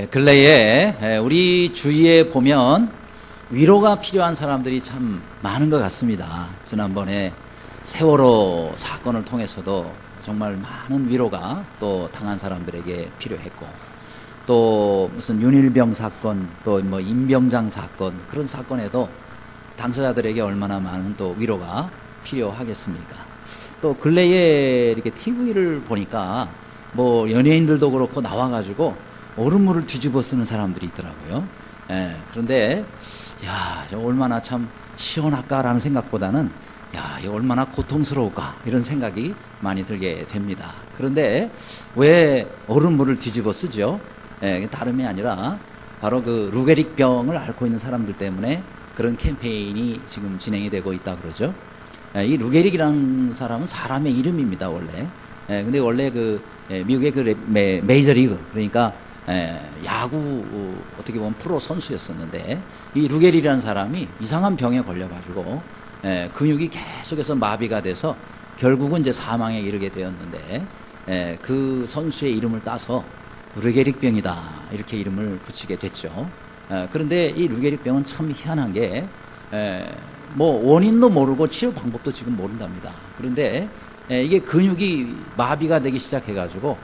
근래에 우리 주위에 보면 위로가 필요한 사람들이 참 많은 것 같습니다. 지난번에 세월호 사건을 통해서도 정말 많은 위로가 또 당한 사람들에게 필요했고, 또 무슨 윤일병 사건, 또 뭐 임병장 사건, 그런 사건에도 당사자들에게 얼마나 많은 또 위로가 필요하겠습니까? 또 근래에 이렇게 TV를 보니까 뭐 연예인들도 그렇고 나와가지고 얼음물을 뒤집어 쓰는 사람들이 있더라고요. 그런데 야, 저 얼마나 참 시원할까라는 생각보다는 야, 이거 얼마나 고통스러울까 이런 생각이 많이 들게 됩니다. 그런데 왜 얼음물을 뒤집어 쓰죠? 다름이 아니라 바로 그 루게릭병을 앓고 있는 사람들 때문에 그런 캠페인이 지금 진행이 되고 있다 그러죠. 이 루게릭이라는 사람은 사람의 이름입니다, 원래. 근데 원래 그 미국의 그 메이저리그, 그러니까 야구 어떻게 보면 프로 선수였었는데, 이 루게릭이라는 사람이 이상한 병에 걸려가지고 근육이 계속해서 마비가 돼서 결국은 이제 사망에 이르게 되었는데, 그 선수의 이름을 따서 루게릭병이다 이렇게 이름을 붙이게 됐죠. 그런데 이 루게릭병은 참 희한한 게 뭐 원인도 모르고 치료 방법도 지금 모른답니다. 그런데 이게 근육이 마비가 되기 시작해가지고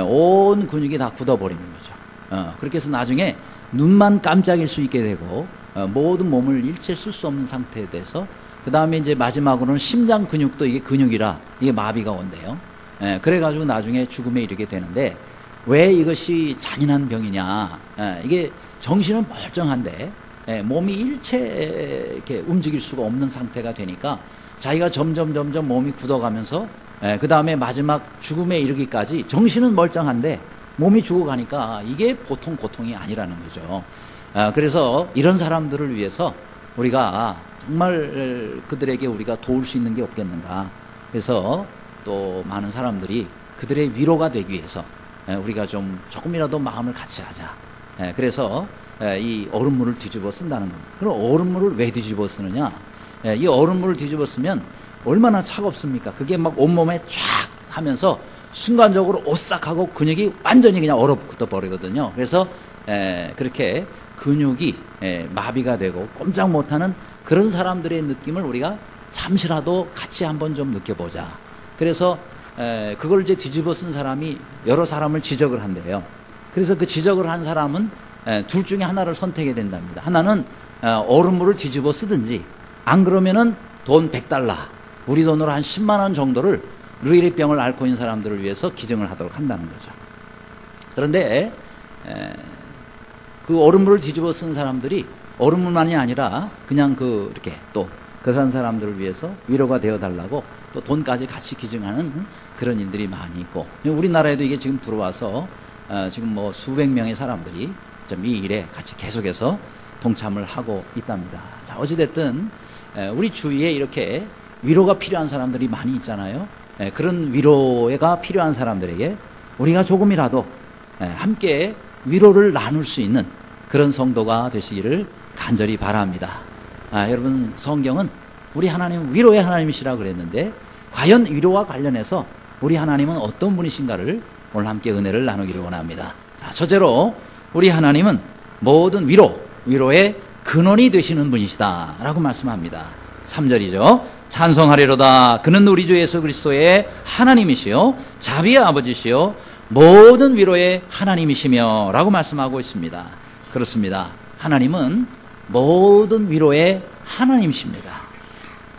온 근육이 다 굳어버리는 거죠. 그렇게 해서 나중에 눈만 깜짝일 수 있게 되고 모든 몸을 일체 쓸 수 없는 상태에 돼서, 그 다음에 이제 마지막으로는 심장 근육도 이게 근육이라 이게 마비가 온대요. 그래가지고 나중에 죽음에 이르게 되는데, 왜 이것이 잔인한 병이냐? 이게 정신은 멀쩡한데 몸이 일체 이렇게 움직일 수가 없는 상태가 되니까 자기가 점점 몸이 굳어가면서 그 다음에 마지막 죽음에 이르기까지 정신은 멀쩡한데 몸이 죽어가니까 이게 보통 고통이 아니라는 거죠. 그래서 이런 사람들을 위해서 우리가 정말 그들에게 우리가 도울 수 있는 게 없겠는가. 그래서 또 많은 사람들이 그들의 위로가 되기 위해서 우리가 좀 조금이라도 마음을 같이 하자. 그래서 이 얼음물을 뒤집어 쓴다는 겁니다. 그럼 얼음물을 왜 뒤집어 쓰느냐? 이 얼음물을 뒤집어 쓰면 얼마나 차갑습니까? 그게 막 온몸에 쫙 하면서 순간적으로 오싹하고 근육이 완전히 그냥 얼어붙어 버리거든요. 그래서 그렇게 근육이 마비가 되고 꼼짝 못하는 그런 사람들의 느낌을 우리가 잠시라도 같이 한번 좀 느껴보자. 그래서 그걸 이제 뒤집어 쓴 사람이 여러 사람을 지적을 한대요. 그래서 그 지적을 한 사람은 둘 중에 하나를 선택해야 된답니다. 하나는 얼음물을 뒤집어 쓰든지, 안 그러면은 돈 100달러, 우리 돈으로 한 10만 원 정도를 루게릭병을 앓고 있는 사람들을 위해서 기증을 하도록 한다는 거죠. 그런데 그 얼음물을 뒤집어 쓴 사람들이 얼음물만이 아니라 그냥 이렇게 또 그 사람들을 위해서 위로가 되어 달라고 또 돈까지 같이 기증하는 그런 일들이 많이 있고, 우리나라에도 이게 지금 들어와서 지금 뭐 수백 명의 사람들이 이 일에 같이 계속해서 동참을 하고 있답니다. 자, 어찌됐든 우리 주위에 이렇게 위로가 필요한 사람들이 많이 있잖아요. 그런 위로가 필요한 사람들에게 우리가 조금이라도 함께 위로를 나눌 수 있는 그런 성도가 되시기를 간절히 바랍니다. 여러분, 성경은 우리 하나님은 위로의 하나님이시라고 그랬는데, 과연 위로와 관련해서 우리 하나님은 어떤 분이신가를 오늘 함께 은혜를 나누기를 원합니다. 자, 첫째로 우리 하나님은 모든 위로의 근원이 되시는 분이시다 라고 말씀합니다. 3절이죠. 찬송하리로다. 그는 우리 주 예수 그리스도의 하나님이시요 자비의 아버지시요 모든 위로의 하나님이시며 라고 말씀하고 있습니다. 그렇습니다. 하나님은 모든 위로의 하나님이십니다.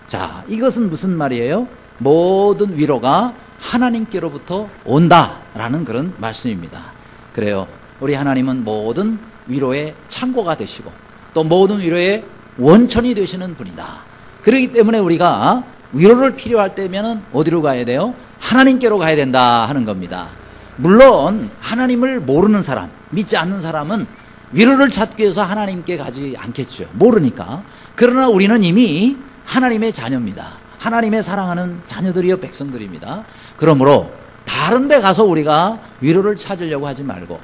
자, 이것은 무슨 말이에요? 모든 위로가 하나님께로부터 온다라는 그런 말씀입니다. 그래요. 우리 하나님은 모든 위로의 창고가 되시고 또 모든 위로의 원천이 되시는 분이다. 그렇기 때문에 우리가 위로를 필요할 때면 어디로 가야 돼요? 하나님께로 가야 된다 하는 겁니다. 물론 하나님을 모르는 사람, 믿지 않는 사람은 위로를 찾기 위해서 하나님께 가지 않겠죠. 모르니까. 그러나 우리는 이미 하나님의 자녀입니다. 하나님의 사랑하는 자녀들이요 백성들입니다. 그러므로 다른 데 가서 우리가 위로를 찾으려고 하지 말고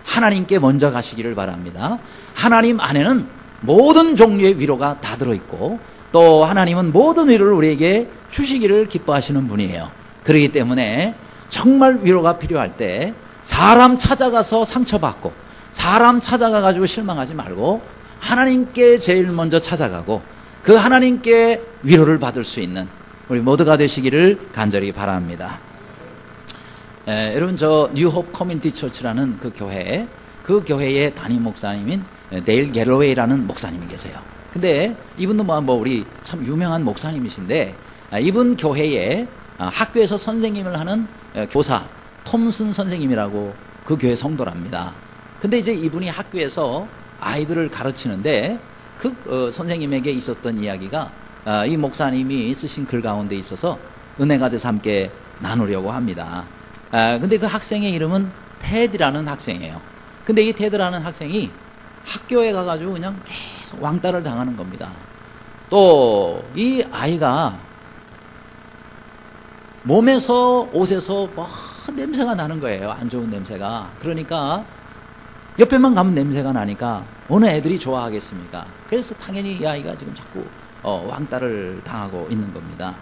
하나님께 먼저 가시기를 바랍니다. 하나님 안에는 모든 종류의 위로가 다 들어있고 또 하나님은 모든 위로를 우리에게 주시기를 기뻐하시는 분이에요. 그렇기 때문에 정말 위로가 필요할 때 사람 찾아가서 상처받고 사람 찾아가가지고 실망하지 말고 하나님께 제일 먼저 찾아가고 그 하나님께 위로를 받을 수 있는 우리 모두가 되시기를 간절히 바랍니다. 여러분, 저 뉴홉 커뮤니티 처치라는 그 교회의 담임 목사님인 데일 갤러웨이라는 목사님이 계세요. 근데 이분도 뭐 우리 참 유명한 목사님이신데, 이분 교회에 학교에서 선생님을 하는 교사 톰슨 선생님이라고 그 교회 성도랍니다. 근데 이제 이분이 학교에서 아이들을 가르치는데 그 선생님에게 있었던 이야기가 이 목사님이 쓰신 글 가운데 있어서 은혜가 돼서 함께 나누려고 합니다. 근데 그 학생의 이름은 테디라는 학생이에요. 근데 이 테드라는 학생이 학교에 가가지고 그냥 계속 왕따를 당하는 겁니다. 또 이 아이가 몸에서 옷에서 막 냄새가 나는 거예요. 안 좋은 냄새가. 그러니까 옆에만 가면 냄새가 나니까 어느 애들이 좋아하겠습니까? 그래서 당연히 이 아이가 지금 자꾸 왕따를 당하고 있는 겁니다.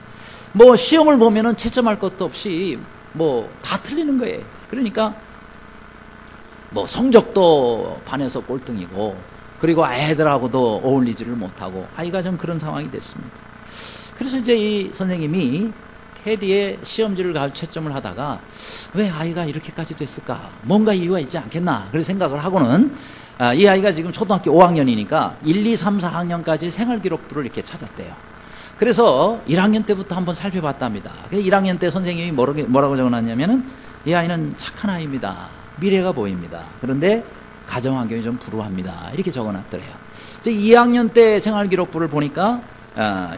뭐 시험을 보면은 채점할 것도 없이 뭐 다 틀리는 거예요. 그러니까 뭐 성적도 반에서 꼴등이고, 그리고 애들하고도 어울리지를 못하고 아이가 좀 그런 상황이 됐습니다. 그래서 이제 이 선생님이 테디의 시험지를 가지고 채점을 하다가 왜 아이가 이렇게까지 됐을까? 뭔가 이유가 있지 않겠나? 그런 생각을 하고는 이 아이가 지금 초등학교 5학년이니까 1, 2, 3, 4학년까지 생활기록부를 이렇게 찾았대요. 그래서 1학년 때부터 한번 살펴봤답니다. 1학년 때 선생님이 뭐라고 적어놨냐면은 이 아이는 착한 아이입니다. 미래가 보입니다. 그런데 가정환경이 좀 불우합니다. 이렇게 적어놨더래요. 이제 2학년 때 생활기록부를 보니까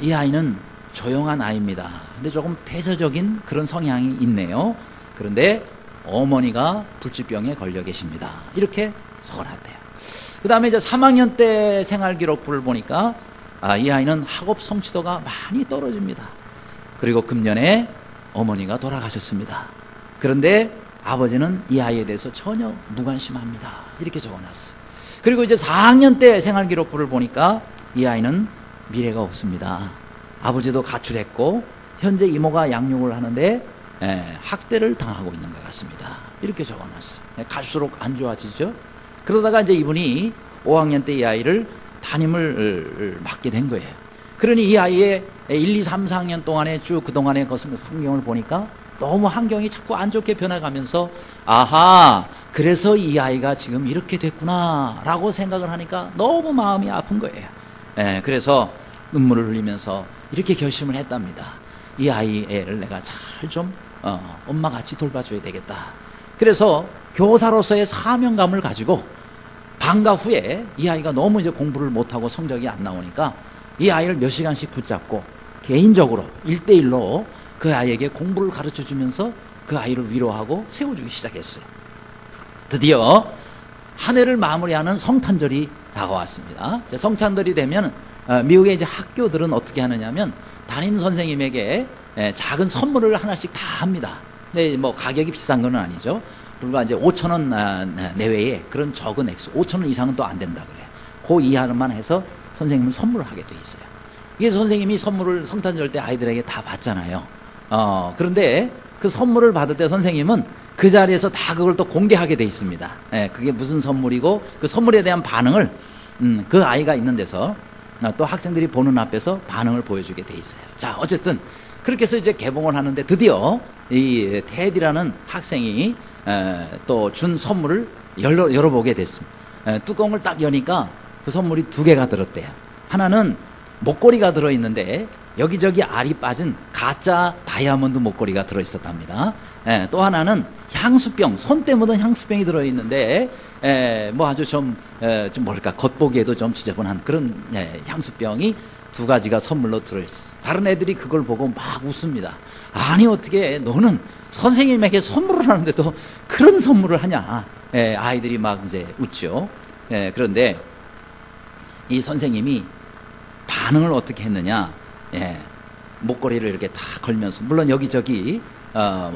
이 아이는 조용한 아이입니다. 근데 조금 폐쇄적인 그런 성향이 있네요. 그런데 어머니가 불치병에 걸려 계십니다. 이렇게 적어놨대요. 그 다음에 이제 3학년 때 생활기록부를 보니까 이 아이는 학업 성취도가 많이 떨어집니다. 그리고 금년에 어머니가 돌아가셨습니다. 그런데 아버지는 이 아이에 대해서 전혀 무관심합니다. 이렇게 적어놨어요. 그리고 이제 4학년 때 생활기록부를 보니까 이 아이는 미래가 없습니다. 아버지도 가출했고 현재 이모가 양육을 하는데 학대를 당하고 있는 것 같습니다. 이렇게 적어놨어요. 갈수록 안 좋아지죠. 그러다가 이제 이분이 5학년 때 이 아이를 담임을 맡게 된 거예요. 그러니 이 아이의 1, 2, 3, 4학년 동안에 쭉 그동안의 환경을 보니까 너무 환경이 자꾸 안 좋게 변해가면서 아하, 그래서 이 아이가 지금 이렇게 됐구나 라고 생각을 하니까 너무 마음이 아픈 거예요. 그래서 눈물을 흘리면서 이렇게 결심을 했답니다. 이 아이를 내가 잘 좀 엄마같이 돌봐줘야 되겠다. 그래서 교사로서의 사명감을 가지고 방과 후에 이 아이가 너무 이제 공부를 못하고 성적이 안 나오니까 이 아이를 몇 시간씩 붙잡고 개인적으로 1대1로 그 아이에게 공부를 가르쳐주면서 그 아이를 위로하고 세워주기 시작했어요. 드디어 한 해를 마무리하는 성탄절이 다가왔습니다. 성탄절이 되면 미국의 이제 학교들은 어떻게 하느냐면 담임 선생님에게 작은 선물을 하나씩 다 합니다. 근데 뭐 가격이 비싼 건 아니죠. 불과 이제 5,000원 내외의 그런 적은 액수, 5,000원 이상은 또 안 된다 그래요. 그 이하만 해서 선생님은 선물을 하게 돼 있어요. 이게 선생님이 선물을 성탄절 때 아이들에게 다 받잖아요. 그런데 그 선물을 받을 때 선생님은 그 자리에서 다 그걸 또 공개하게 돼 있습니다. 그게 무슨 선물이고 그 선물에 대한 반응을 그 아이가 있는 데서 또 학생들이 보는 앞에서 반응을 보여주게 돼 있어요. 자, 어쨌든 그렇게 해서 이제 개봉을 하는데 드디어 이 테디라는 학생이 또 준 선물을 열어보게 됐습니다. 뚜껑을 딱 여니까 그 선물이 2개가 들었대요. 하나는 목걸이가 들어있는데 여기저기 알이 빠진 가짜 다이아몬드 목걸이가 들어있었답니다. 또 하나는 향수병, 손때 묻은 향수병이 들어있는데 뭐 아주 좀 뭘까 겉보기에도 좀 지저분한 그런 향수병이 2가지가 선물로 들어있어. 다른 애들이 그걸 보고 막 웃습니다. 아니 어떻게 너는 선생님에게 선물을 하는데도 그런 선물을 하냐. 아이들이 막 이제 웃죠. 그런데 이 선생님이 반응을 어떻게 했느냐. 목걸이를 이렇게 다 걸면서 물론 여기저기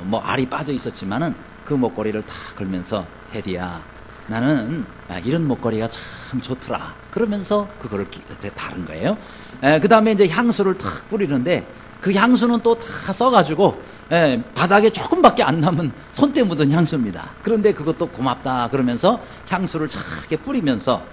뭐 알이 빠져 있었지만은 그 목걸이를 다 걸면서 테디야 나는 이런 목걸이가 참 좋더라 그러면서 그거를 다른 거예요. 그 다음에 이제 향수를 탁 뿌리는데 그 향수는 또 다 써가지고 바닥에 조금밖에 안 남은 손때 묻은 향수입니다. 그런데 그것도 고맙다 그러면서 향수를 착하게 뿌리면서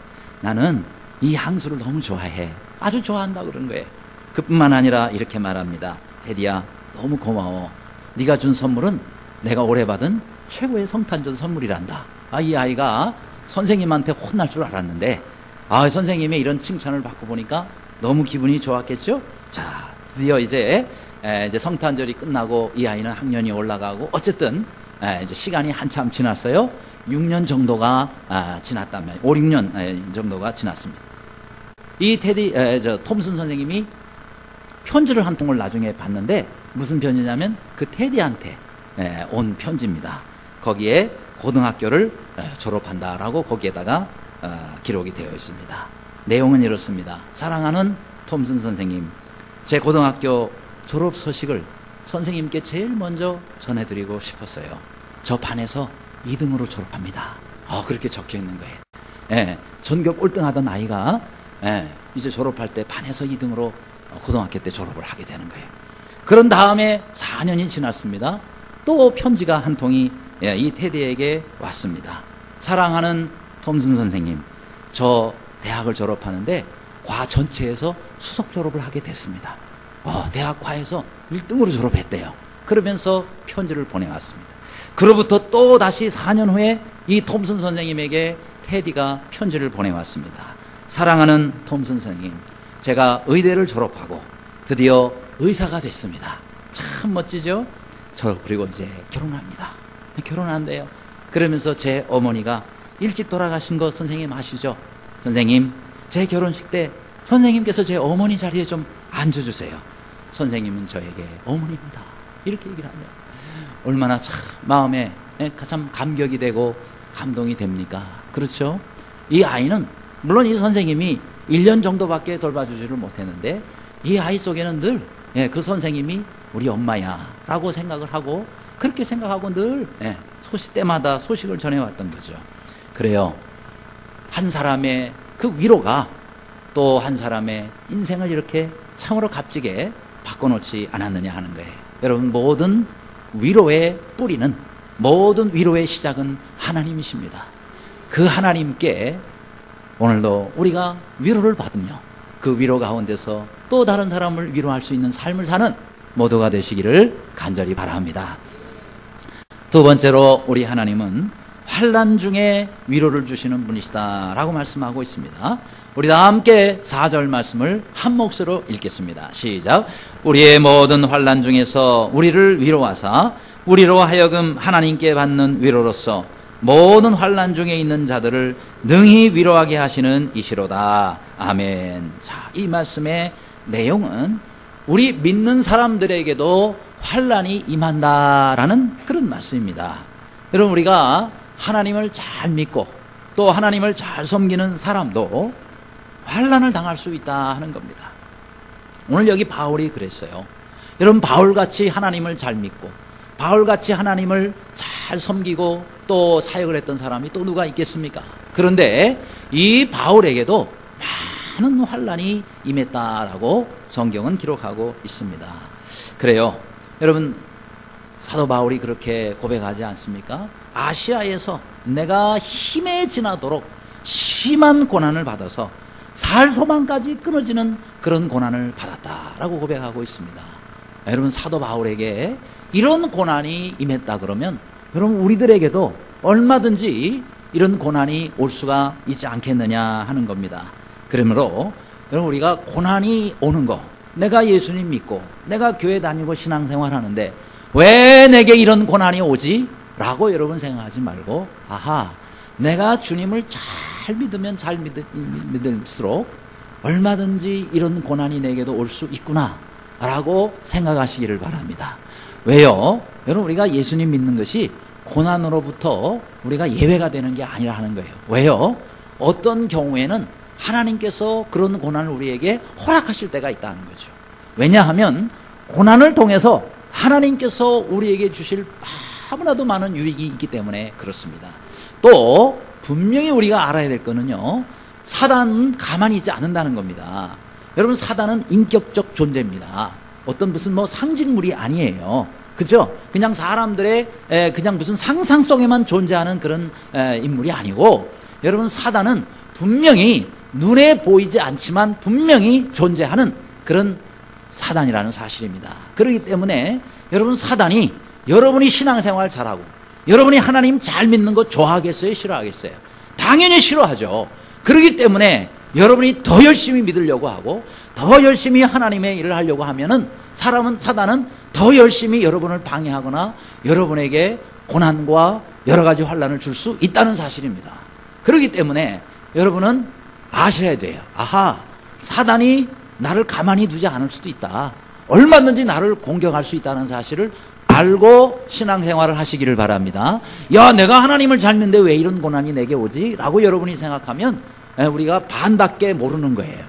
나는 이 향수를 너무 좋아해. 아주 좋아한다 그러는 거예요. 그뿐만 아니라 이렇게 말합니다. 테디야, 너무 고마워. 네가 준 선물은 내가 올해 받은 최고의 성탄절 선물이란다. 이 아이가 선생님한테 혼날 줄 알았는데 선생님의 이런 칭찬을 받고 보니까 너무 기분이 좋았겠죠? 자, 드디어 이제 성탄절이 끝나고 이 아이는 학년이 올라가고 어쨌든 이제 시간이 한참 지났어요. 6년 정도가 지났다면 5, 6년 정도가 지났습니다. 이 톰슨 선생님이 편지를 한 통을 나중에 받는데 무슨 편지냐면 그 테디한테 온 편지입니다. 거기에 고등학교를 졸업한다라고 거기에다가 기록이 되어 있습니다. 내용은 이렇습니다. 사랑하는 톰슨 선생님, 제 고등학교 졸업 소식을 선생님께 제일 먼저 전해드리고 싶었어요. 저 반에서 2등으로 졸업합니다. 그렇게 적혀 있는 거예요. 전교 꼴등하던 아이가 이제 졸업할 때 반에서 2등으로 고등학교 때 졸업을 하게 되는 거예요. 그런 다음에 4년이 지났습니다. 또 편지가 한 통이 이 테디에게 왔습니다. 사랑하는 톰슨 선생님, 저 대학을 졸업하는데 과 전체에서 수석 졸업을 하게 됐습니다. 대학 과에서 1등으로 졸업했대요. 그러면서 편지를 보내왔습니다. 그로부터 또 다시 4년 후에 이 톰슨 선생님에게 테디가 편지를 보내왔습니다. 사랑하는 톰슨 선생님, 제가 의대를 졸업하고 드디어 의사가 됐습니다. 참 멋지죠? 저 그리고 이제 결혼합니다. 결혼한대요. 그러면서 제 어머니가 일찍 돌아가신 거 선생님 아시죠? 선생님, 제 결혼식 때 선생님께서 제 어머니 자리에 좀 앉아주세요. 선생님은 저에게 어머니입니다. 이렇게 얘기를 하네요. 얼마나 참 마음에 참 감격이 되고 감동이 됩니까? 그렇죠? 이 아이는 물론 이 선생님이 1년 정도밖에 돌봐주지를 못했는데 이 아이 속에는 늘 그 선생님이 우리 엄마야 라고 생각을 하고 그렇게 생각하고 늘 때마다 소식을 전해왔던 거죠. 그래요. 한 사람의 그 위로가 또 한 사람의 인생을 이렇게 참으로 값지게 바꿔놓지 않았느냐 하는 거예요. 여러분, 모든 위로의 뿌리는, 모든 위로의 시작은 하나님이십니다. 그 하나님께 오늘도 우리가 위로를 받으며 그 위로 가운데서 또 다른 사람을 위로할 수 있는 삶을 사는 모두가 되시기를 간절히 바랍니다. 두 번째로 우리 하나님은 환난 중에 위로를 주시는 분이시다라고 말씀하고 있습니다. 우리 다 함께 4절 말씀을 한 몫으로 읽겠습니다. 시작. 우리의 모든 환난 중에서 우리를 위로하사 우리로 하여금 하나님께 받는 위로로서 모든 환난 중에 있는 자들을 능히 위로하게 하시는 이시로다. 아멘. 자, 이 말씀의 내용은 우리 믿는 사람들에게도 환난이 임한다라는 그런 말씀입니다. 여러분, 우리가 하나님을 잘 믿고 또 하나님을 잘 섬기는 사람도 환난을 당할 수 있다 하는 겁니다. 오늘 여기 바울이 그랬어요. 여러분, 바울같이 하나님을 잘 믿고 바울같이 하나님을 잘 섬기고 또 사역을 했던 사람이 또 누가 있겠습니까? 그런데 이 바울에게도 많은 환난이 임했다라고 성경은 기록하고 있습니다. 그래요. 여러분, 사도 바울이 그렇게 고백하지 않습니까? 아시아에서 내가 힘에 지나도록 심한 고난을 받아서 살 소망까지 끊어지는 그런 고난을 받았다라고 고백하고 있습니다. 여러분, 사도 바울에게 이런 고난이 임했다 그러면 여러분, 우리들에게도 얼마든지 이런 고난이 올 수가 있지 않겠느냐 하는 겁니다. 그러므로 여러분, 우리가 고난이 오는 거, 내가 예수님 믿고 내가 교회 다니고 신앙생활 하는데 왜 내게 이런 고난이 오지? 라고 여러분 생각하지 말고, 내가 주님을 잘 믿으면 잘 믿을수록 얼마든지 이런 고난이 내게도 올 수 있구나 라고 생각하시기를 바랍니다. 왜요? 여러분, 우리가 예수님 믿는 것이 고난으로부터 우리가 예외가 되는 게 아니라 하는 거예요. 왜요? 어떤 경우에는 하나님께서 그런 고난을 우리에게 허락하실 때가 있다는 거죠. 왜냐하면 고난을 통해서 하나님께서 우리에게 주실 너무나도 많은 유익이 있기 때문에 그렇습니다. 또 분명히 우리가 알아야 될 거는요, 사단은 가만히 있지 않는다는 겁니다. 여러분, 사단은 인격적 존재입니다. 어떤 무슨 상징물이 아니에요. 그죠? 그냥 사람들의 그냥 무슨 상상 속에만 존재하는 그런 인물이 아니고, 여러분, 사단은 분명히 눈에 보이지 않지만 분명히 존재하는 그런 사단이라는 사실입니다. 그렇기 때문에 여러분, 사단이 여러분이 신앙생활 잘하고 여러분이 하나님 잘 믿는 거 좋아하겠어요? 싫어하겠어요? 당연히 싫어하죠. 그렇기 때문에 여러분이 더 열심히 믿으려고 하고 더 열심히 하나님의 일을 하려고 하면은 사단은 더 열심히 여러분을 방해하거나 여러분에게 고난과 여러 가지 환난을 줄 수 있다는 사실입니다. 그렇기 때문에 여러분은 아셔야 돼요. 아하, 사단이 나를 가만히 두지 않을 수도 있다. 얼마든지 나를 공격할 수 있다는 사실을 알고 신앙생활을 하시기를 바랍니다. 야, 내가 하나님을 잘 믿는데 왜 이런 고난이 내게 오지? 라고 여러분이 생각하면 우리가 반밖에 모르는 거예요.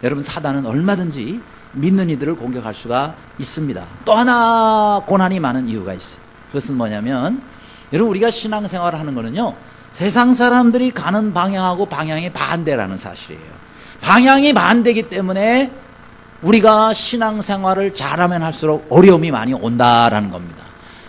여러분, 사단은 얼마든지 믿는 이들을 공격할 수가 있습니다. 또 하나 고난이 많은 이유가 있어요. 그것은 뭐냐면, 여러분, 우리가 신앙생활을 하는 거는요, 세상 사람들이 가는 방향하고 방향이 반대라는 사실이에요. 방향이 반대이기 때문에 우리가 신앙생활을 잘하면 할수록 어려움이 많이 온다라는 겁니다.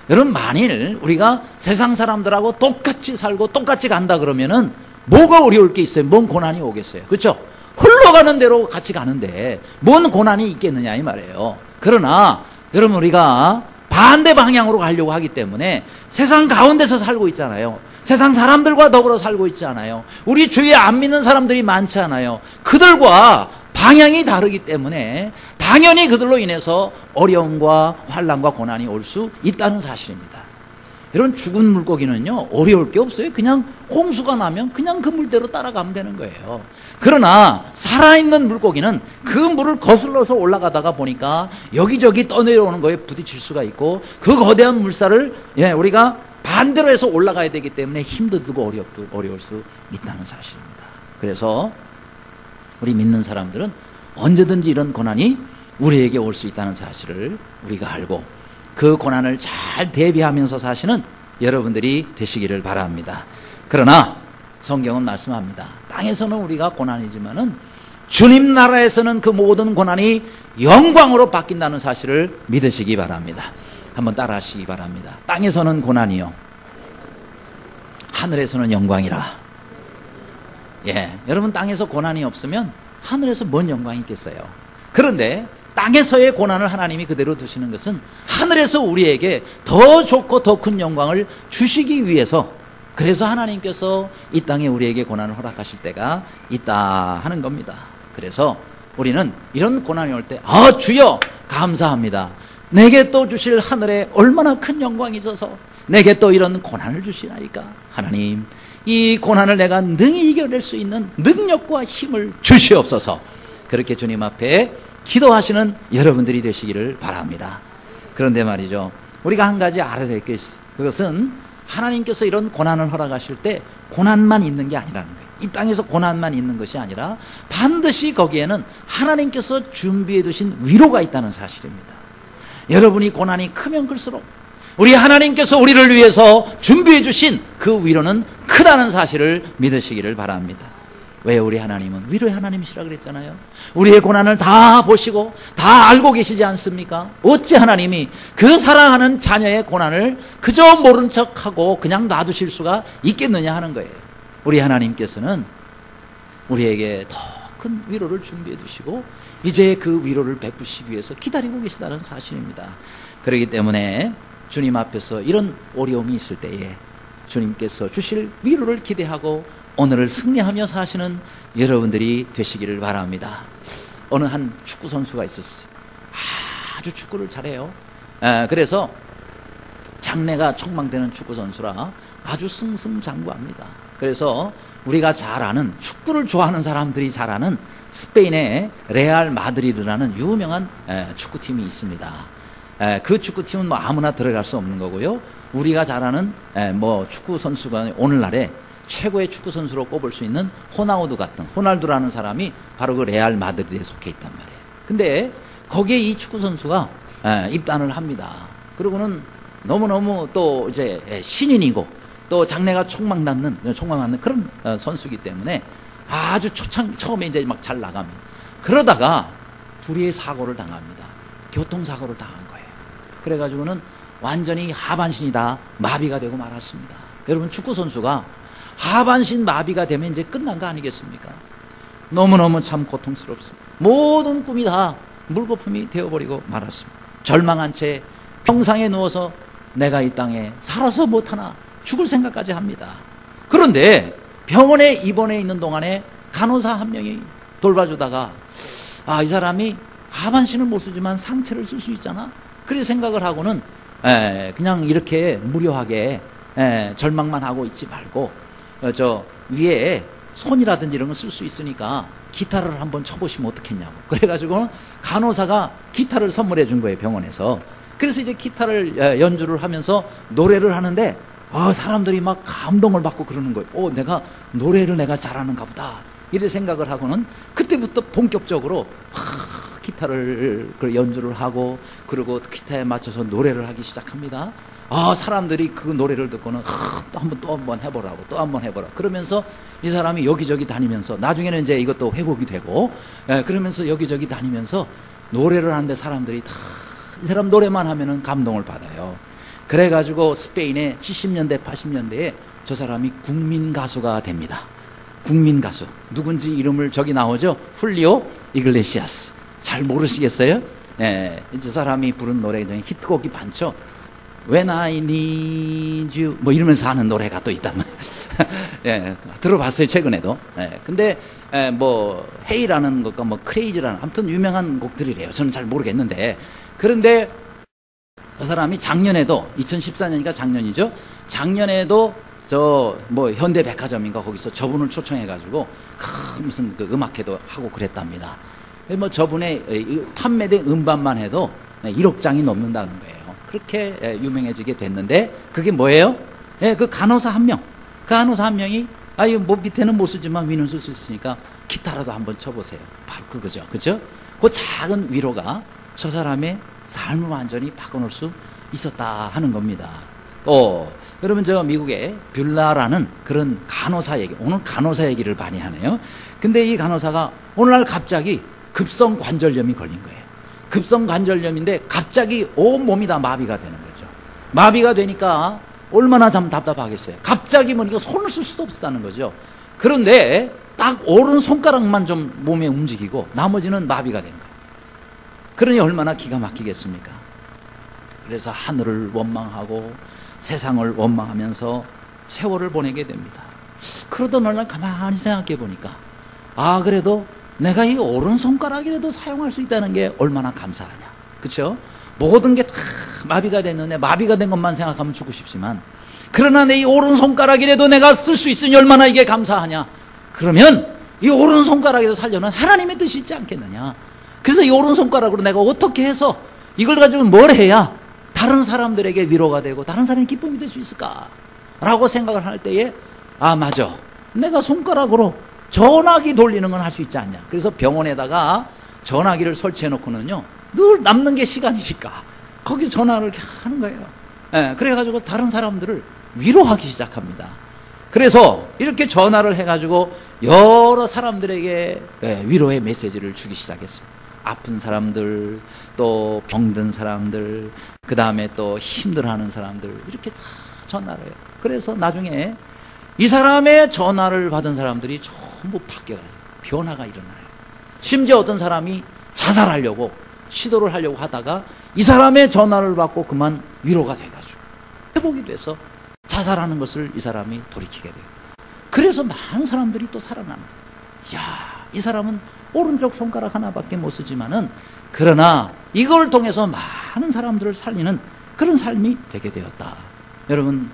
여러분, 만일 우리가 세상 사람들하고 똑같이 살고 똑같이 간다 그러면은 뭐가 어려울 게 있어요? 뭔 고난이 오겠어요? 그렇죠? 흘러가는 대로 같이 가는데 뭔 고난이 있겠느냐 이 말이에요. 그러나 여러분, 우리가 반대 방향으로 가려고 하기 때문에 세상 가운데서 살고 있잖아요. 세상 사람들과 더불어 살고 있지 않아요. 우리 주위에 안 믿는 사람들이 많지 않아요. 그들과 방향이 다르기 때문에 당연히 그들로 인해서 어려움과 환난과 고난이 올 수 있다는 사실입니다. 이런 죽은 물고기는요, 어려울 게 없어요. 그냥 홍수가 나면 그냥 그 물대로 따라가면 되는 거예요. 그러나 살아있는 물고기는 그 물을 거슬러서 올라가다가 보니까 여기저기 떠내려오는 거에 부딪힐 수가 있고, 그 거대한 물살을 우리가 반대로 해서 올라가야 되기 때문에 힘도 들고 어려울 수 있다는 사실입니다. 그래서 우리 믿는 사람들은 언제든지 이런 고난이 우리에게 올 수 있다는 사실을 우리가 알고 그 고난을 잘 대비하면서 사시는 여러분들이 되시기를 바랍니다. 그러나 성경은 말씀합니다. 땅에서는 우리가 고난이지만은 주님 나라에서는 그 모든 고난이 영광으로 바뀐다는 사실을 믿으시기 바랍니다. 한번 따라 하시기 바랍니다. 땅에서는 고난이요, 하늘에서는 영광이라. 여러분, 땅에서 고난이 없으면 하늘에서 뭔 영광이 있겠어요? 그런데 땅에서의 고난을 하나님이 그대로 두시는 것은 하늘에서 우리에게 더 좋고 더 큰 영광을 주시기 위해서, 그래서 하나님께서 이 땅에 우리에게 고난을 허락하실 때가 있다 하는 겁니다. 그래서 우리는 이런 고난이 올 때, 주여 감사합니다. 내게 또 주실 하늘에 얼마나 큰 영광이 있어서 내게 또 이런 고난을 주시나이까. 하나님, 이 고난을 내가 능히 이겨낼 수 있는 능력과 힘을 주시옵소서. 그렇게 주님 앞에 기도하시는 여러분들이 되시기를 바랍니다. 그런데 말이죠, 우리가 한 가지 알아야 될 게 있어요. 그것은 하나님께서 이런 고난을 허락하실 때 고난만 있는 게 아니라는 거예요. 이 땅에서 고난만 있는 것이 아니라 반드시 거기에는 하나님께서 준비해 두신 위로가 있다는 사실입니다. 여러분이 고난이 크면 클수록 우리 하나님께서 우리를 위해서 준비해 주신 그 위로는 크다는 사실을 믿으시기를 바랍니다. 왜? 우리 하나님은 위로의 하나님이시라 그랬잖아요. 우리의 고난을 다 보시고 다 알고 계시지 않습니까? 어찌 하나님이 그 사랑하는 자녀의 고난을 그저 모른 척하고 그냥 놔두실 수가 있겠느냐 하는 거예요. 우리 하나님께서는 우리에게 더 큰 위로를 준비해 두시고 이제 그 위로를 베푸시기 위해서 기다리고 계시다는 사실입니다. 그렇기 때문에 주님 앞에서 이런 어려움이 있을 때에 주님께서 주실 위로를 기대하고 오늘을 승리하며 사시는 여러분들이 되시기를 바랍니다. 어느 한 축구 선수가 있었어요. 아주 축구를 잘해요. 그래서 장래가 촉망되는 축구 선수라 아주 승승장구합니다. 그래서 우리가 잘 아는, 축구를 좋아하는 사람들이 잘 아는 스페인의 레알 마드리드라는 유명한 축구팀이 있습니다. 그 축구팀은 뭐 아무나 들어갈 수 없는 거고요. 우리가 잘 아는 축구 선수가 오늘날에 최고의 축구 선수로 꼽을 수 있는 호날두라는 사람이 바로 그 레알 마드리드에 속해 있단 말이에요. 근데 거기에 이 축구 선수가 입단을 합니다. 그리고는 너무너무 또 이제 신인이고 또 장래가 촉망받는 그런 선수이기 때문에 아주 처음에 이제 막 잘 나갑니다. 그러다가 불의의 사고를 당합니다. 교통사고를 당한 거예요. 그래가지고는 완전히 하반신이 다 마비가 되고 말았습니다. 여러분, 축구 선수가 하반신 마비가 되면 이제 끝난 거 아니겠습니까? 너무너무 참 고통스럽습니다. 모든 꿈이 다 물거품이 되어버리고 말았습니다. 절망한 채 평상에 누워서 내가 이 땅에 살아서 못하나 죽을 생각까지 합니다. 그런데 병원에 입원해 있는 동안에 간호사 한 명이 돌봐주다가 이 사람이 하반신은 못 쓰지만 상체를 쓸 수 있잖아. 그래 생각을 하고는 그냥 이렇게 무료하게 절망만 하고 있지 말고 저 위에 손이라든지 이런 거 쓸 수 있으니까 기타를 한번 쳐보시면 어떻겠냐고. 그래가지고 간호사가 기타를 선물해 준 거예요, 병원에서. 그래서 이제 기타를 연주를 하면서 노래를 하는데 사람들이 막 감동을 받고 그러는 거예요. 내가 노래를 내가 잘하는가 보다. 이래 생각을 하고는 그때부터 본격적으로 기타를 연주를 하고 그리고 기타에 맞춰서 노래를 하기 시작합니다. 사람들이 그 노래를 듣고는 또 한 번 해보라고, 또 한 번 해보라. 그러면서 이 사람이 여기저기 다니면서 나중에는 이제 이것도 회복이 되고, 그러면서 여기저기 다니면서 노래를 하는데 사람들이 다 이 사람 노래만 하면은 감동을 받아요. 그래가지고 스페인의 70년대, 80년대에 저 사람이 국민 가수가 됩니다. 국민 가수. 누군지 이름을 저기 나오죠? 훌리오 이글레시아스. 잘 모르시겠어요? 저 사람이 부른 노래 중에 히트곡이 많죠. When I need you 뭐 이러면서 하는 노래가 또 있단 말이에요. 들어봤어요, 최근에도. 근데 뭐 헤이라는 것과 뭐 크레이지라는 아무튼 유명한 곡들이래요. 저는 잘 모르겠는데. 그런데 그 사람이 작년에도 2014년이니까 작년이죠. 작년에도 저 뭐 현대백화점인가 거기서 저분을 초청해 가지고 큰 무슨 그 음악회도 하고 그랬답니다. 뭐 저분의 판매된 음반만 해도 1억 장이 넘는다는 거예요. 그렇게 유명해지게 됐는데 그게 뭐예요? 그 간호사 한 명. 그 간호사 한 명이 뭐 밑에는 못 쓰지만 위는 쓸 수 있으니까 기타라도 한번 쳐보세요. 바로 그거죠. 그죠? 그 작은 위로가 저 사람의 삶을 완전히 바꿔놓을 수 있었다 하는 겁니다. 여러분, 저 미국의 뷰라라는 그런 간호사 얘기, 오늘 간호사 얘기를 많이 하네요. 근데 이 간호사가 오늘날 갑자기 급성 관절염이 걸린 거예요. 급성 관절염인데 갑자기 온 몸이 다 마비가 되는 거죠. 마비가 되니까 얼마나 참 답답하겠어요. 갑자기 보니까 손을 쓸 수도 없었다는 거죠. 그런데 딱 오른 손가락만 좀 몸에 움직이고 나머지는 마비가 된 거예요. 그러니 얼마나 기가 막히겠습니까? 그래서 하늘을 원망하고 세상을 원망하면서 세월을 보내게 됩니다. 그러던 어느 날 가만히 생각해 보니까 그래도 내가 이 오른손가락이라도 사용할 수 있다는 게 얼마나 감사하냐. 그렇죠? 모든 게 다 마비가 됐는데 마비가 된 것만 생각하면 죽고 싶지만 그러나 내 이 오른손가락이라도 내가 쓸 수 있으니 얼마나 이게 감사하냐. 그러면 이 오른손가락이라도 살려는 하나님의 뜻이 있지 않겠느냐. 그래서 이 오른손가락으로 내가 어떻게 해서 이걸 가지고 뭘 해야 다른 사람들에게 위로가 되고 다른 사람의 기쁨이 될 수 있을까? 라고 생각을 할 때에 맞아. 내가 손가락으로 전화기 돌리는 건 할 수 있지 않냐. 그래서 병원에다가 전화기를 설치해 놓고는요, 늘 남는 게 시간이니까 거기 전화를 이렇게 하는 거예요. 그래가지고 다른 사람들을 위로하기 시작합니다. 그래서 이렇게 전화를 해가지고 여러 사람들에게 위로의 메시지를 주기 시작했습니다. 아픈 사람들, 또 병든 사람들, 그 다음에 또 힘들어하는 사람들, 이렇게 다 전화를 해요. 그래서 나중에 이 사람의 전화를 받은 사람들이 전부 바뀌어요. 변화가 일어나요. 심지어 어떤 사람이 자살하려고 시도를 하려고 하다가 이 사람의 전화를 받고 그만 위로가 돼가지고 회복이 돼서 자살하는 것을 이 사람이 돌이키게 돼요. 그래서 많은 사람들이 또 살아나는 거예요. 이 사람은 오른쪽 손가락 하나밖에 못 쓰지만은 그러나 이걸 통해서 많은 사람들을 살리는 그런 삶이 되게 되었다. 여러분,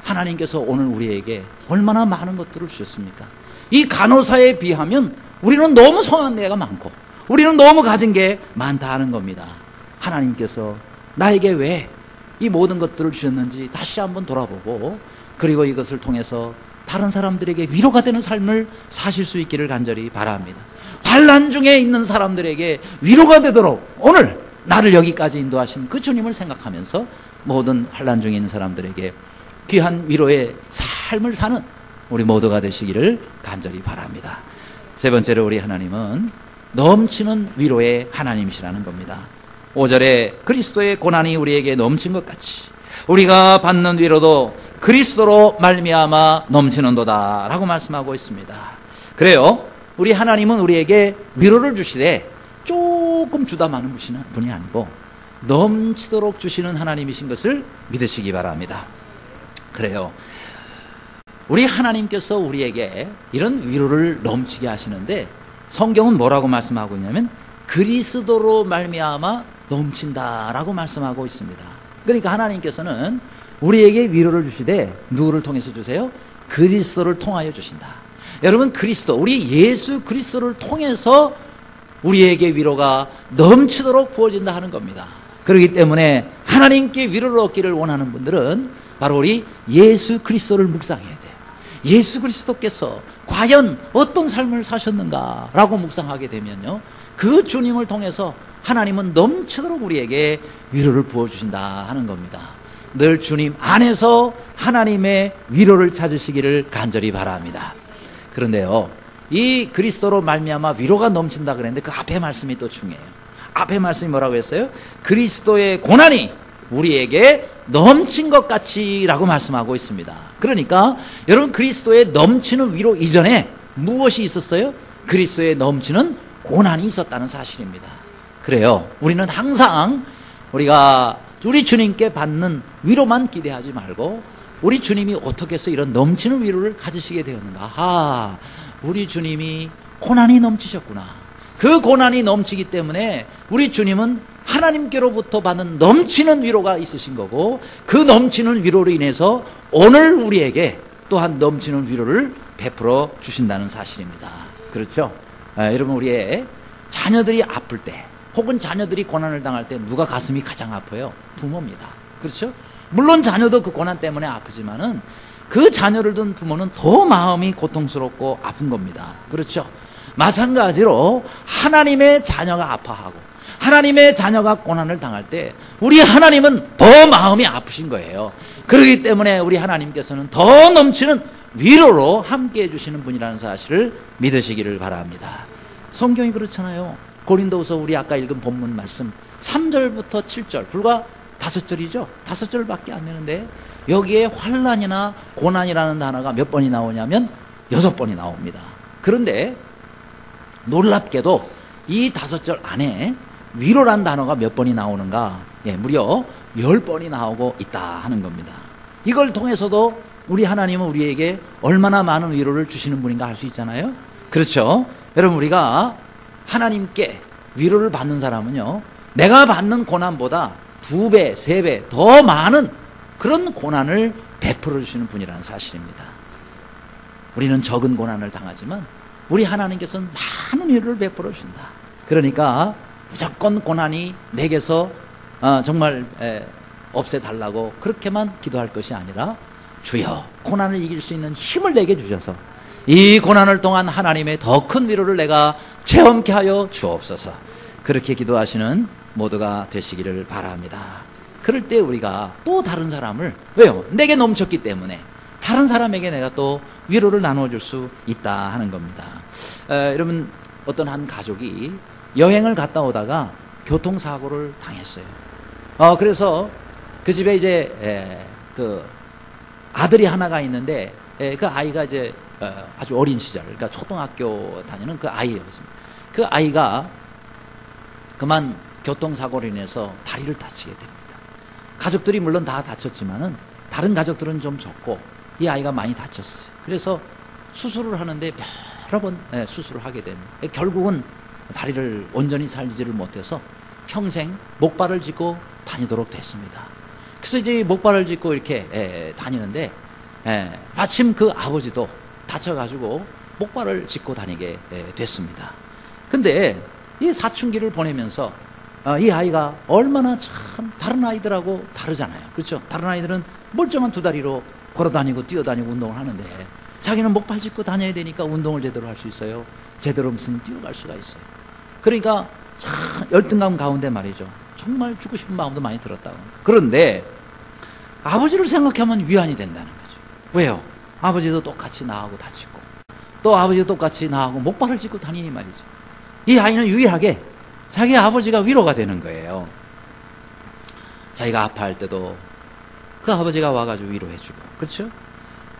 하나님께서 오늘 우리에게 얼마나 많은 것들을 주셨습니까? 이 간호사에 비하면 우리는 너무 성한 데가 많고 우리는 너무 가진 게 많다 하는 겁니다. 하나님께서 나에게 왜 이 모든 것들을 주셨는지 다시 한번 돌아보고 그리고 이것을 통해서 다른 사람들에게 위로가 되는 삶을 사실 수 있기를 간절히 바랍니다. 환난 중에 있는 사람들에게 위로가 되도록 오늘 나를 여기까지 인도하신 그 주님을 생각하면서 모든 환난 중에 있는 사람들에게 귀한 위로의 삶을 사는 우리 모두가 되시기를 간절히 바랍니다. 세 번째로 우리 하나님은 넘치는 위로의 하나님이시라는 겁니다. 5절에 그리스도의 고난이 우리에게 넘친 것 같이 우리가 받는 위로도 그리스도로 말미암아 넘치는도다 라고 말씀하고 있습니다. 그래요, 우리 하나님은 우리에게 위로를 주시되 조금 주다 마는 분이 아니고 넘치도록 주시는 하나님이신 것을 믿으시기 바랍니다. 그래요, 우리 하나님께서 우리에게 이런 위로를 넘치게 하시는데 성경은 뭐라고 말씀하고 있냐면 그리스도로 말미암아 넘친다라고 말씀하고 있습니다. 그러니까 하나님께서는 우리에게 위로를 주시되 누구를 통해서 주세요? 그리스도를 통하여 주신다. 여러분, 그리스도, 우리 예수 그리스도를 통해서 우리에게 위로가 넘치도록 부어진다 하는 겁니다. 그렇기 때문에 하나님께 위로를 얻기를 원하는 분들은 바로 우리 예수 그리스도를 묵상해야 돼요. 예수 그리스도께서 과연 어떤 삶을 사셨는가라고 묵상하게 되면요, 그 주님을 통해서 하나님은 넘치도록 우리에게 위로를 부어주신다 하는 겁니다. 늘 주님 안에서 하나님의 위로를 찾으시기를 간절히 바랍니다. 그런데요, 이 그리스도로 말미암아 위로가 넘친다 그랬는데 그 앞에 말씀이 또 중요해요. 앞에 말씀이 뭐라고 했어요? 그리스도의 고난이 우리에게 넘친 것 같이 라고 말씀하고 있습니다. 그러니까 여러분, 그리스도의 넘치는 위로 이전에 무엇이 있었어요? 그리스도의 넘치는 고난이 있었다는 사실입니다. 그래요, 우리는 항상 우리 주님께 받는 위로만 기대하지 말고 우리 주님이 어떻게 해서 이런 넘치는 위로를 가지시게 되었는가. 우리 주님이 고난이 넘치셨구나. 그 고난이 넘치기 때문에 우리 주님은 하나님께로부터 받는 넘치는 위로가 있으신 거고, 그 넘치는 위로로 인해서 오늘 우리에게 또한 넘치는 위로를 베풀어 주신다는 사실입니다. 그렇죠? 여러분, 우리의 자녀들이 아플 때 혹은 자녀들이 고난을 당할 때 누가 가슴이 가장 아파요? 부모입니다. 그렇죠? 물론 자녀도 그 고난 때문에 아프지만은 그 자녀를 둔 부모는 더 마음이 고통스럽고 아픈 겁니다. 그렇죠? 마찬가지로 하나님의 자녀가 아파하고 하나님의 자녀가 고난을 당할 때 우리 하나님은 더 마음이 아프신 거예요. 그렇기 때문에 우리 하나님께서는 더 넘치는 위로로 함께해 주시는 분이라는 사실을 믿으시기를 바랍니다. 성경이 그렇잖아요. 고린도후서 우리 아까 읽은 본문 말씀 3절부터 7절, 불과 5절이죠. 5절밖에 안 되는데 여기에 환난이나 고난이라는 단어가 몇 번이 나오냐면 6번이 나옵니다. 그런데 놀랍게도 이 5절 안에 위로란 단어가 몇 번이 나오는가? 무려 10번이 나오고 있다 하는 겁니다. 이걸 통해서도 우리 하나님은 우리에게 얼마나 많은 위로를 주시는 분인가 알 수 있잖아요. 그렇죠? 여러분, 우리가 하나님께 위로를 받는 사람은요, 내가 받는 고난보다 2배, 3배 더 많은 그런 고난을 베풀어 주시는 분이라는 사실입니다. 우리는 적은 고난을 당하지만 우리 하나님께서는 많은 위로를 베풀어 주신다. 그러니까 무조건 고난이 내게서 정말 없애달라고 그렇게만 기도할 것이 아니라, 주여 고난을 이길 수 있는 힘을 내게 주셔서 이 고난을 통한 하나님의 더 큰 위로를 내가 체험케 하여 주옵소서. 그렇게 기도하시는 모두가 되시기를 바랍니다. 그럴 때 우리가 또 다른 사람을, 왜요? 내게 넘쳤기 때문에 다른 사람에게 내가 또 위로를 나눠줄 수 있다 하는 겁니다. 여러분, 어떤 한 가족이 여행을 갔다 오다가 교통사고를 당했어요. 그래서 그 집에 이제 그 아들이 하나가 있는데, 그 아이가 이제 아주 어린 시절, 그러니까 초등학교 다니는 그 아이였습니다. 그 아이가 그만 교통사고로 인해서 다리를 다치게 됩니다. 가족들이 물론 다 다쳤지만은 다른 가족들은 좀 적고 이 아이가 많이 다쳤어요. 그래서 수술을 하는데 여러 번 수술을 하게 됩니다. 결국은 다리를 온전히 살리지를 못해서 평생 목발을 짚고 다니도록 됐습니다. 그래서 이제 목발을 짚고 이렇게 다니는데, 마침 그 아버지도 다쳐가지고 목발을 짚고 다니게 됐습니다. 근데 이 사춘기를 보내면서 이 아이가 얼마나 참 다른 아이들하고 다르잖아요. 그렇죠? 다른 아이들은 멀쩡한 2다리로 걸어다니고 뛰어다니고 운동을 하는데 자기는 목발 짚고 다녀야 되니까 운동을 제대로 할 수 있어요. 제대로 무슨 뛰어갈 수가 있어요. 그러니까 참 열등감 가운데 말이죠. 정말 죽고 싶은 마음도 많이 들었다고. 그런데 아버지를 생각하면 위안이 된다는 거죠. 왜요? 아버지도 똑같이 나하고 다치고 또 아버지도 똑같이 나하고 목발을 짚고 다니니 말이죠. 이 아이는 유일하게 자기 아버지가 위로가 되는 거예요. 자기가 아파할 때도 그 아버지가 와가지고 위로해주고, 그렇죠?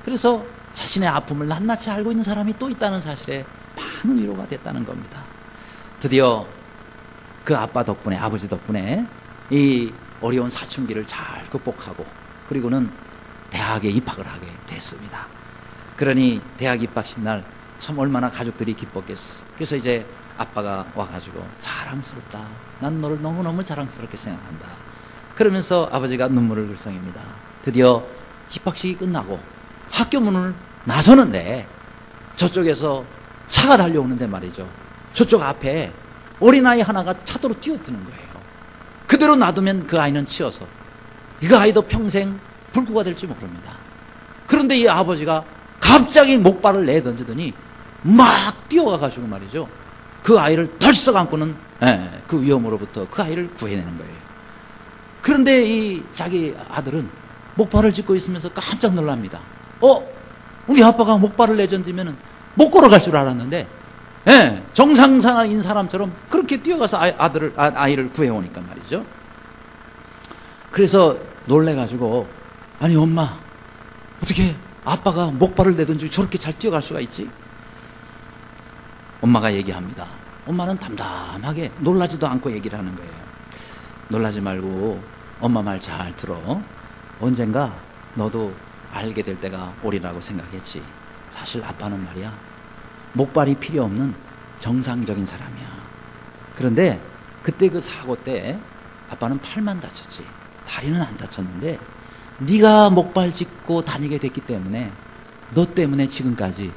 그래서 자신의 아픔을 낱낱이 알고 있는 사람이 또 있다는 사실에 많은 위로가 됐다는 겁니다. 드디어 그 아빠 덕분에, 아버지 덕분에 이 어려운 사춘기를 잘 극복하고 그리고는 대학에 입학을 하게 됐습니다. 그러니 대학 입학식 날 참 얼마나 가족들이 기뻤겠어. 그래서 이제 아빠가 와가지고 자랑스럽다. 난 너를 너무너무 자랑스럽게 생각한다. 그러면서 아버지가 눈물을 글썽입니다. 드디어 입학식이 끝나고 학교 문을 나서는데 저쪽에서 차가 달려오는데 말이죠. 저쪽 앞에 어린아이 하나가 차도로 뛰어드는 거예요. 그대로 놔두면 그 아이는 치여서 이 아이도 평생 불구가 될지 모릅니다. 그런데 이 아버지가 갑자기 목발을 내던지더니 막 뛰어가가지고 말이죠. 그 아이를 덜썩 안고는 그 위험으로부터 그 아이를 구해내는 거예요. 그런데 이 자기 아들은 목발을 짚고 있으면서 깜짝 놀랍니다. 우리 아빠가 목발을 내던지면 못 걸어갈 줄 알았는데 정상인 사람처럼 그렇게 뛰어가서 아이를 구해오니까 말이죠. 그래서 놀래가지고 아니 엄마 어떻게 아빠가 목발을 내던지고 저렇게 잘 뛰어갈 수가 있지? 엄마가 얘기합니다. 엄마는 담담하게 놀라지도 않고 얘기를 하는 거예요. 놀라지 말고 엄마 말 잘 들어. 언젠가 너도 알게 될 때가 오리라고 생각했지. 사실 아빠는 말이야 목발이 필요 없는 정상적인 사람이야. 그런데 그때 그 사고 때 아빠는 팔만 다쳤지 다리는 안 다쳤는데 네가 목발 짚고 다니게 됐기 때문에 너 때문에 지금까지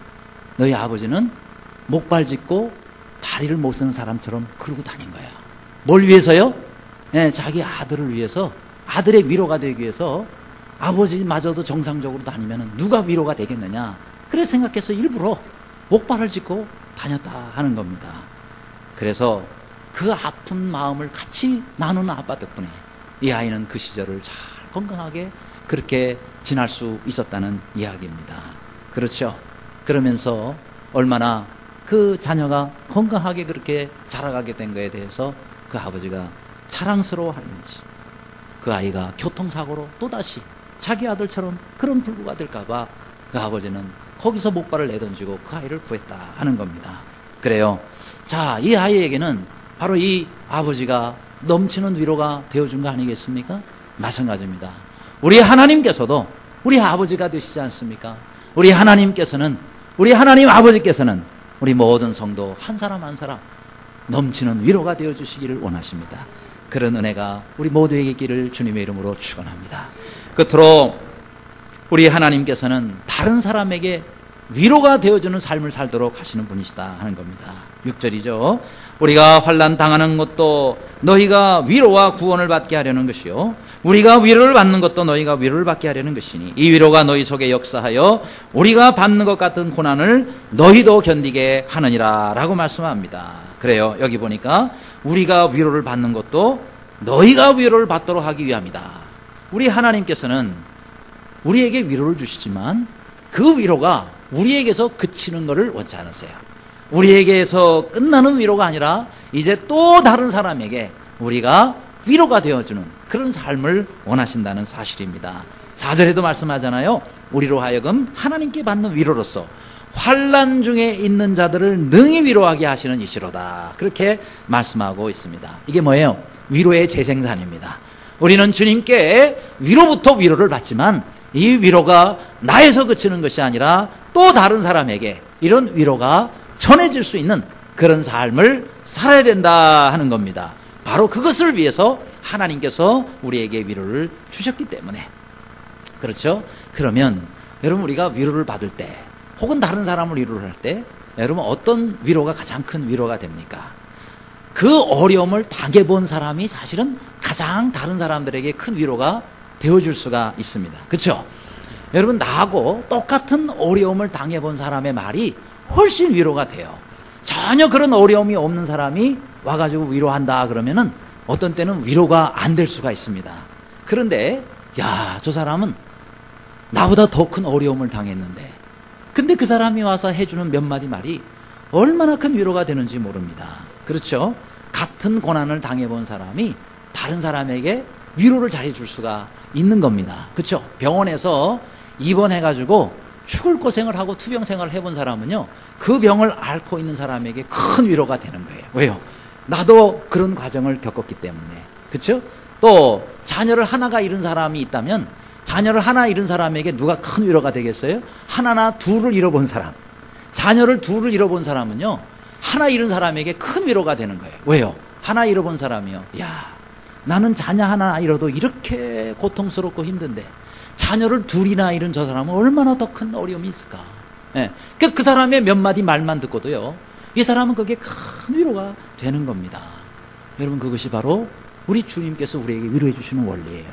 너희 아버지는 목발 짚고 다리를 못 쓰는 사람처럼 그러고 다닌 거야. 뭘 위해서요? 자기 아들을 위해서, 아들의 위로가 되기 위해서. 아버지마저도 정상적으로 다니면 누가 위로가 되겠느냐. 그래서 생각해서 일부러 목발을 짚고 다녔다 하는 겁니다. 그래서 그 아픈 마음을 같이 나누는 아빠 덕분에 이 아이는 그 시절을 잘 건강하게 그렇게 지날 수 있었다는 이야기입니다. 그렇죠? 그러면서 얼마나 그 자녀가 건강하게 그렇게 자라가게 된 거에 대해서 그 아버지가 자랑스러워하는지, 그 아이가 교통사고로 또다시 자기 아들처럼 그런 불구가 될까봐 그 아버지는 거기서 목발을 내던지고 그 아이를 구했다 하는 겁니다. 그래요. 자, 이 아이에게는 바로 이 아버지가 넘치는 위로가 되어준 거 아니겠습니까? 마찬가지입니다. 우리 하나님께서도 우리 아버지가 되시지 않습니까? 우리 하나님께서는, 우리 하나님 아버지께서는 우리 모든 성도 한 사람 한 사람 넘치는 위로가 되어주시기를 원하십니다. 그런 은혜가 우리 모두에게 있기를 주님의 이름으로 축원합니다. 끝으로 우리 하나님께서는 다른 사람에게 위로가 되어주는 삶을 살도록 하시는 분이시다 하는 겁니다. 6절이죠. 우리가 환난 당하는 것도 너희가 위로와 구원을 받게 하려는 것이요 우리가 위로를 받는 것도 너희가 위로를 받게 하려는 것이니 이 위로가 너희 속에 역사하여 우리가 받는 것 같은 고난을 너희도 견디게 하느니라 라고 말씀합니다. 그래요. 여기 보니까 우리가 위로를 받는 것도 너희가 위로를 받도록 하기 위함이다. 우리 하나님께서는 우리에게 위로를 주시지만 그 위로가 우리에게서 그치는 것을 원치 않으세요. 우리에게서 끝나는 위로가 아니라 이제 또 다른 사람에게 우리가 위로가 되어주는 그런 삶을 원하신다는 사실입니다. 4절에도 말씀하잖아요. 우리로 하여금 하나님께 받는 위로로서 환난 중에 있는 자들을 능히 위로하게 하시는 이시로다. 그렇게 말씀하고 있습니다. 이게 뭐예요? 위로의 재생산입니다. 우리는 주님께 위로부터 위로를 받지만 이 위로가 나에서 그치는 것이 아니라 또 다른 사람에게 이런 위로가 전해질 수 있는 그런 삶을 살아야 된다 하는 겁니다. 바로 그것을 위해서 하나님께서 우리에게 위로를 주셨기 때문에. 그렇죠? 그러면 여러분 우리가 위로를 받을 때 혹은 다른 사람을 위로를 할 때 여러분 어떤 위로가 가장 큰 위로가 됩니까? 그 어려움을 당해본 사람이 사실은 가장 다른 사람들에게 큰 위로가 되어줄 수가 있습니다. 그렇죠? 여러분 나하고 똑같은 어려움을 당해본 사람의 말이 훨씬 위로가 돼요. 전혀 그런 어려움이 없는 사람이 와가지고 위로한다 그러면은 어떤 때는 위로가 안 될 수가 있습니다. 그런데 야, 저 사람은 나보다 더 큰 어려움을 당했는데 근데 그 사람이 와서 해주는 몇 마디 말이 얼마나 큰 위로가 되는지 모릅니다. 그렇죠? 같은 고난을 당해본 사람이 다른 사람에게 위로를 잘해줄 수가 있는 겁니다. 그렇죠? 병원에서 입원해가지고 죽을 고생을 하고 투병 생활을 해본 사람은요, 그 병을 앓고 있는 사람에게 큰 위로가 되는 거예요. 왜요? 나도 그런 과정을 겪었기 때문에. 그렇죠? 또 자녀를 하나가 잃은 사람이 있다면 자녀를 하나 잃은 사람에게 누가 큰 위로가 되겠어요? 하나나 둘을 잃어본 사람, 자녀를 둘을 잃어본 사람은요, 하나 잃은 사람에게 큰 위로가 되는 거예요. 왜요? 하나 잃어본 사람이요, 야, 나는 자녀 하나 잃어도 이렇게 고통스럽고 힘든데 자녀를 둘이나 잃은 저 사람은 얼마나 더 큰 어려움이 있을까. 예. 그 사람의 몇 마디 말만 듣고도요, 이 사람은 그게 큰 위로가 되는 겁니다. 여러분, 그것이 바로 우리 주님께서 우리에게 위로해 주시는 원리예요.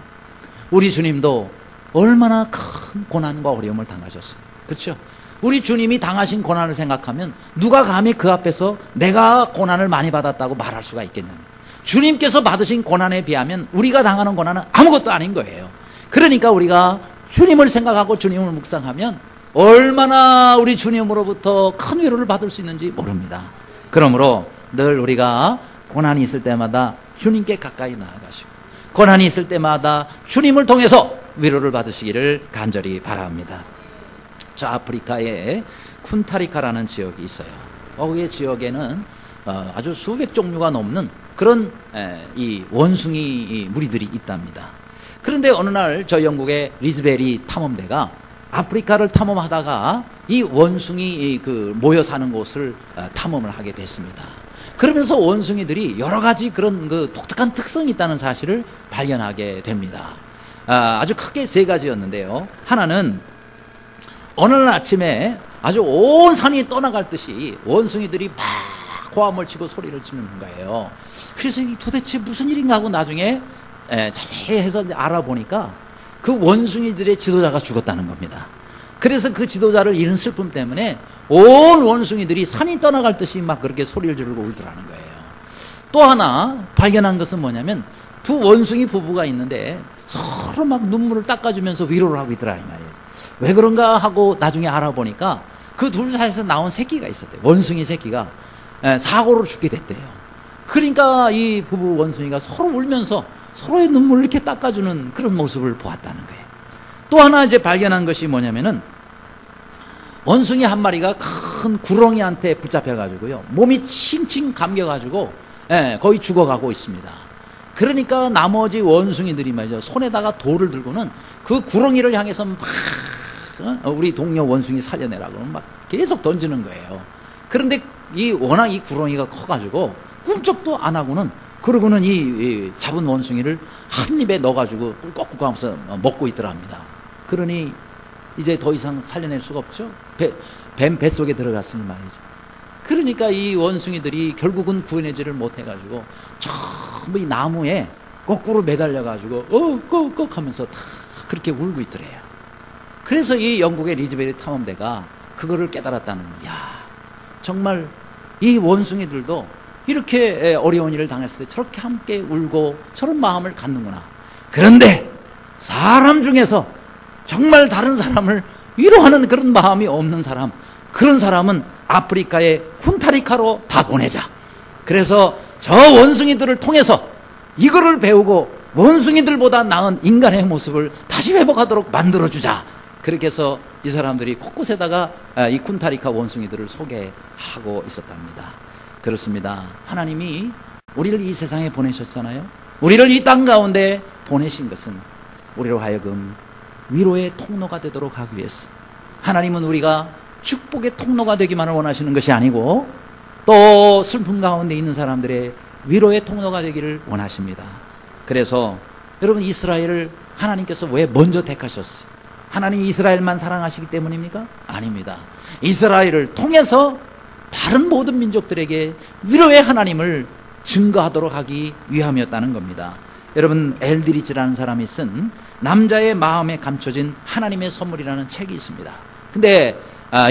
우리 주님도 얼마나 큰 고난과 어려움을 당하셨어요. 그렇죠? 우리 주님이 당하신 고난을 생각하면 누가 감히 그 앞에서 내가 고난을 많이 받았다고 말할 수가 있겠냐면, 주님께서 받으신 고난에 비하면 우리가 당하는 고난은 아무것도 아닌 거예요. 그러니까 우리가 주님을 생각하고 주님을 묵상하면 얼마나 우리 주님으로부터 큰 위로를 받을 수 있는지 모릅니다. 그러므로 늘 우리가 고난이 있을 때마다 주님께 가까이 나아가시고, 고난이 있을 때마다 주님을 통해서 위로를 받으시기를 간절히 바랍니다. 저 아프리카에 쿤타리카라는 지역이 있어요. 거기의 지역에는 아주 수백 종류가 넘는 그런 이 원숭이 무리들이 있답니다. 그런데 어느 날 저 영국의 리즈베리 탐험대가 아프리카를 탐험하다가 이 원숭이 모여 사는 곳을 탐험을 하게 됐습니다. 그러면서 원숭이들이 여러 가지 그런 독특한 특성이 있다는 사실을 발견하게 됩니다. 아주 크게 세 가지였는데요. 하나는 어느 날 아침에 아주 온 산이 떠나갈 듯이 원숭이들이 막 고함을 치고 소리를 치는 거예요. 그래서 이게 도대체 무슨 일인가 하고 나중에 자세히 해서 알아보니까 그 원숭이들의 지도자가 죽었다는 겁니다. 그래서 그 지도자를 잃은 슬픔 때문에 온 원숭이들이 산이 떠나갈 듯이 막 그렇게 소리를 지르고 울더라는 거예요. 또 하나 발견한 것은 뭐냐면, 두 원숭이 부부가 있는데 서로 막 눈물을 닦아주면서 위로를 하고 있더라 이 말이에요. 왜 그런가 하고 나중에 알아보니까 그 둘 사이에서 나온 새끼가 있었대요. 원숭이 새끼가 사고로 죽게 됐대요. 그러니까 이 부부 원숭이가 서로 울면서 서로의 눈물을 이렇게 닦아주는 그런 모습을 보았다는 거예요. 또 하나 이제 발견한 것이 뭐냐면은, 원숭이 한 마리가 큰 구렁이한테 붙잡혀가지고요, 몸이 칭칭 감겨가지고 거의 죽어가고 있습니다. 그러니까 나머지 원숭이들이 말이죠, 손에다가 돌을 들고는 그 구렁이를 향해서 막 우리 동료 원숭이 살려내라고 막 계속 던지는 거예요. 그런데 워낙 이 구렁이가 커가지고 꿈쩍도 안 하고는, 그러고는 이 잡은 원숭이를 한 입에 넣어가지고 꿀꺽꿀꺽 하면서 먹고 있더랍니다. 그러니 이제 더 이상 살려낼 수가 없죠. 뱀 뱃속에 들어갔으니 말이죠. 그러니까 이 원숭이들이 결국은 구해내지를 못해가지고 전부 이 나무에 거꾸로 매달려가지고 꺽꺽 하면서 다 그렇게 울고 있더래요. 그래서 이 영국의 리즈베리 탐험대가 그거를 깨달았다는 거예요. 야, 정말 이 원숭이들도 이렇게 어려운 일을 당했을 때 저렇게 함께 울고 저런 마음을 갖는구나. 그런데 사람 중에서 정말 다른 사람을 위로하는 그런 마음이 없는 사람, 그런 사람은 아프리카의 쿤타리카로 다 보내자. 그래서 저 원숭이들을 통해서 이거를 배우고 원숭이들보다 나은 인간의 모습을 다시 회복하도록 만들어주자. 그렇게 해서 이 사람들이 곳곳에다가 이 쿤타리카 원숭이들을 소개하고 있었답니다. 그렇습니다. 하나님이 우리를 이 세상에 보내셨잖아요. 우리를 이 땅 가운데 보내신 것은 우리로 하여금 위로의 통로가 되도록 하기 위해서. 하나님은 우리가 축복의 통로가 되기만을 원하시는 것이 아니고 또 슬픔 가운데 있는 사람들의 위로의 통로가 되기를 원하십니다. 그래서 여러분, 이스라엘을 하나님께서 왜 먼저 택하셨어요? 하나님이 이스라엘만 사랑하시기 때문입니까? 아닙니다. 이스라엘을 통해서 다른 모든 민족들에게 위로의 하나님을 증거하도록 하기 위함이었다는 겁니다. 여러분, 엘드리치라는 사람이 쓴 남자의 마음에 감춰진 하나님의 선물이라는 책이 있습니다. 근데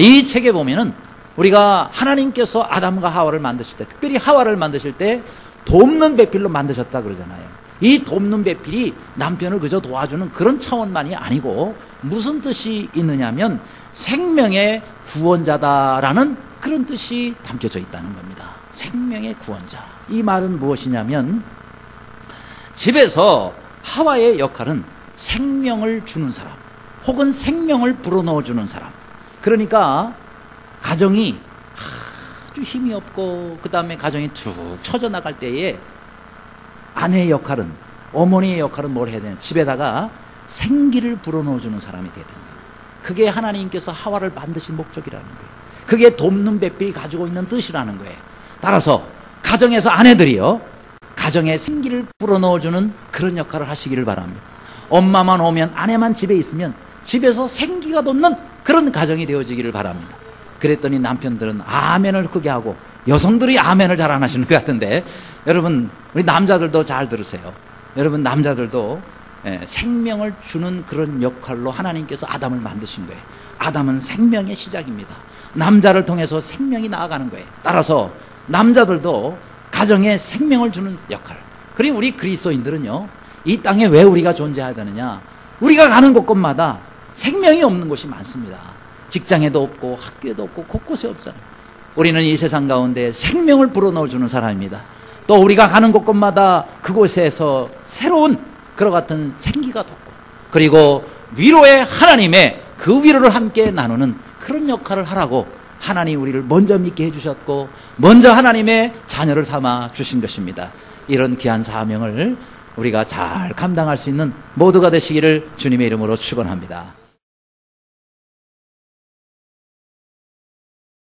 이 책에 보면은 우리가 하나님께서 아담과 하와를 만드실 때, 특별히 하와를 만드실 때 돕는 배필로 만드셨다 그러잖아요. 이 돕는 배필이 남편을 그저 도와주는 그런 차원만이 아니고 무슨 뜻이 있느냐면 생명의 구원자다라는 그런 뜻이 담겨져 있다는 겁니다. 생명의 구원자. 이 말은 무엇이냐면 집에서 하와의 역할은 생명을 주는 사람, 혹은 생명을 불어넣어 주는 사람. 그러니까 가정이 아주 힘이 없고 그 다음에 가정이 툭 처져 나갈 때에 아내의 역할은, 어머니의 역할은 뭘 해야 되냐, 집에다가 생기를 불어넣어 주는 사람이 돼야 된다. 그게 하나님께서 하와를 만드신 목적이라는 거예요. 그게 돕는 배필 가지고 있는 뜻이라는 거예요. 따라서 가정에서 아내들이요, 가정에 생기를 불어넣어 주는 그런 역할을 하시기를 바랍니다. 엄마만 오면, 아내만 집에 있으면 집에서 생기가 돋는 그런 가정이 되어지기를 바랍니다. 그랬더니 남편들은 아멘을 크게 하고, 여성들이 아멘을 잘 안 하시는 것 같은데, 여러분 우리 남자들도 잘 들으세요. 여러분 남자들도 생명을 주는 그런 역할로 하나님께서 아담을 만드신 거예요. 아담은 생명의 시작입니다. 남자를 통해서 생명이 나아가는 거예요. 따라서 남자들도 가정에 생명을 주는 역할. 그리고 우리 그리스도인들은요, 이 땅에 왜 우리가 존재해야 되느냐, 우리가 가는 곳곳마다 생명이 없는 곳이 많습니다. 직장에도 없고 학교에도 없고 곳곳에 없잖아요. 우리는 이 세상 가운데 생명을 불어넣어주는 사람입니다. 또 우리가 가는 곳곳마다 그곳에서 새로운 그와 같은 생기가 돋고, 그리고 위로의 하나님의 그 위로를 함께 나누는 그런 역할을 하라고 하나님 우리를 먼저 믿게 해주셨고, 먼저 하나님의 자녀를 삼아 주신 것입니다. 이런 귀한 사명을 우리가 잘 감당할 수 있는 모두가 되시기를 주님의 이름으로 축원합니다.